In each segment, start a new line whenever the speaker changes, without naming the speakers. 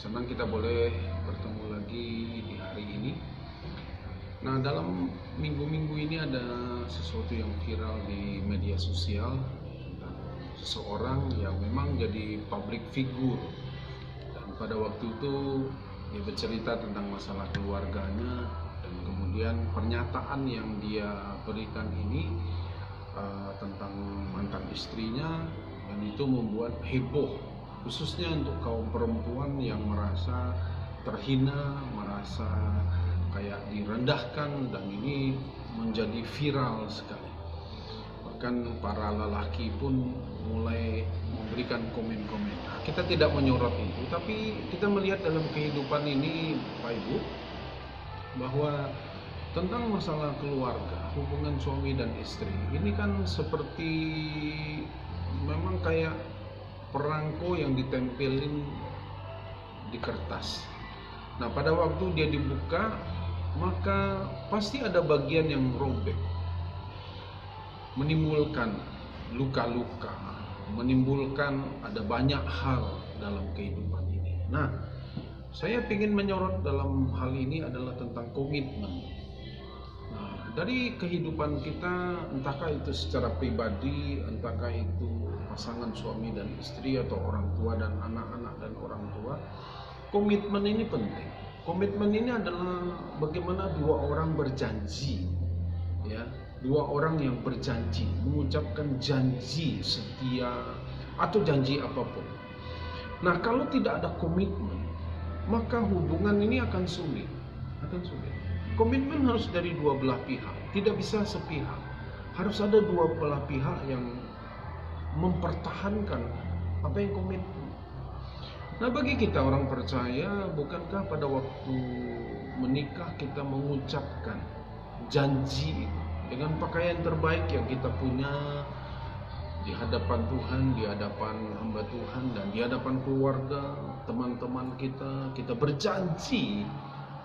Senang kita boleh bertemu lagi di hari ini. Nah, dalam minggu-minggu ini ada sesuatu yang viral di media sosial tentang seseorang yang memang jadi public figure. Dan pada waktu itu dia bercerita tentang masalah keluarganya, dan kemudian pernyataan yang dia berikan ini tentang mantan istrinya, dan itu membuat heboh, khususnya untuk kaum perempuan yang merasa terhina, merasa kayak direndahkan, dan ini menjadi viral sekali. Bahkan para lelaki pun mulai memberikan komen-komen. Nah, kita tidak menyorot itu, tapi kita melihat dalam kehidupan ini, Pak Ibu, bahwa tentang masalah keluarga, hubungan suami dan istri, ini kan seperti memang kayak perangko yang ditempelin di kertas. Nah, pada waktu dia dibuka, maka pasti ada bagian yang robek, menimbulkan luka-luka, menimbulkan ada banyak hal dalam kehidupan ini. Nah, saya ingin menyorot dalam hal ini adalah tentang komitmen. Nah, dari kehidupan kita, entahkah itu secara pribadi, entahkah itu pasangan suami dan istri, atau orang tua dan anak-anak dan orang tua, komitmen ini penting. Komitmen ini adalah bagaimana dua orang berjanji, ya, dua orang yang berjanji, mengucapkan janji setia atau janji apapun. Nah, kalau tidak ada komitmen, maka hubungan ini akan sulit. Komitmen harus dari dua belah pihak, tidak bisa sepihak. Harus ada dua belah pihak yang mempertahankan apa yang komitmen. Nah, bagi kita orang percaya, bukankah pada waktu menikah kita mengucapkan janji dengan pakaian terbaik yang kita punya di hadapan Tuhan, di hadapan hamba Tuhan, dan di hadapan keluarga, teman-teman kita berjanji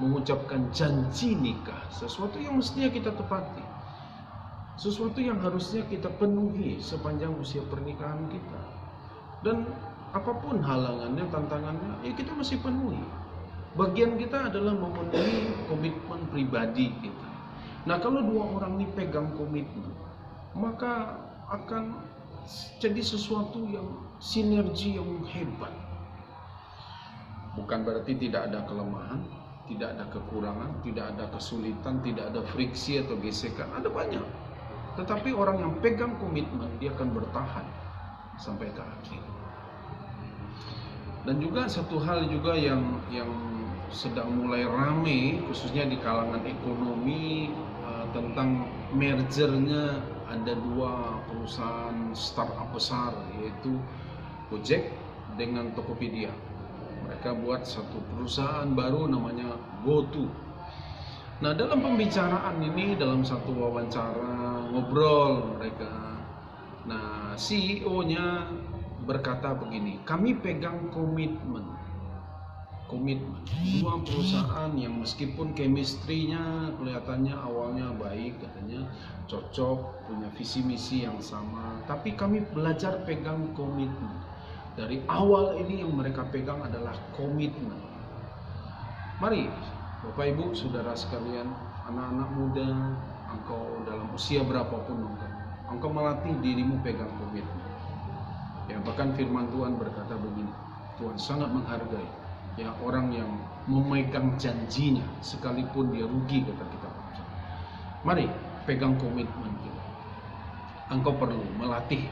mengucapkan janji nikah, sesuatu yang mestinya kita tepati, sesuatu yang harusnya kita penuhi sepanjang usia pernikahan kita. Dan apapun halangannya, tantangannya, ya kita masih penuhi. Bagian kita adalah memenuhi komitmen pribadi kita. Nah, kalau dua orang ini pegang komitmen, maka akan jadi sesuatu yang sinergi yang hebat. Bukan berarti tidak ada kelemahan, tidak ada kekurangan, tidak ada kesulitan, tidak ada friksi atau gesekan, ada banyak. Tetapi orang yang pegang komitmen, dia akan bertahan sampai ke akhir. Dan juga satu hal juga yang sedang mulai rame, khususnya di kalangan ekonomi, tentang mergernya ada dua perusahaan startup besar, yaitu Gojek dengan Tokopedia. Mereka buat satu perusahaan baru namanya GoTo. Nah, dalam pembicaraan ini, dalam satu wawancara ngobrol mereka, nah, CEO-nya berkata begini, kami pegang komitmen. Dua perusahaan yang meskipun chemistry-nya kelihatannya awalnya baik, katanya cocok, punya visi misi yang sama, tapi kami belajar pegang komitmen. Dari awal ini yang mereka pegang adalah komitmen. Mari Bapak Ibu, saudara sekalian, anak-anak muda, engkau dalam usia berapapun engkau melatih dirimu pegang komitmen. Ya, bahkan firman Tuhan berkata begini, Tuhan sangat menghargai ya orang yang memegang janjinya sekalipun dia rugi, kata kita. Mari pegang komitmen kita. Engkau perlu melatih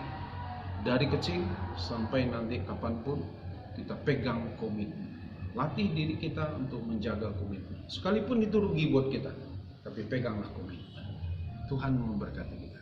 dari kecil sampai nanti kapanpun, kita pegang komitmen. Latih diri kita untuk menjaga komitmen. Sekalipun itu rugi buat kita, tapi peganglah komitmen. Tuhan memberkati kita.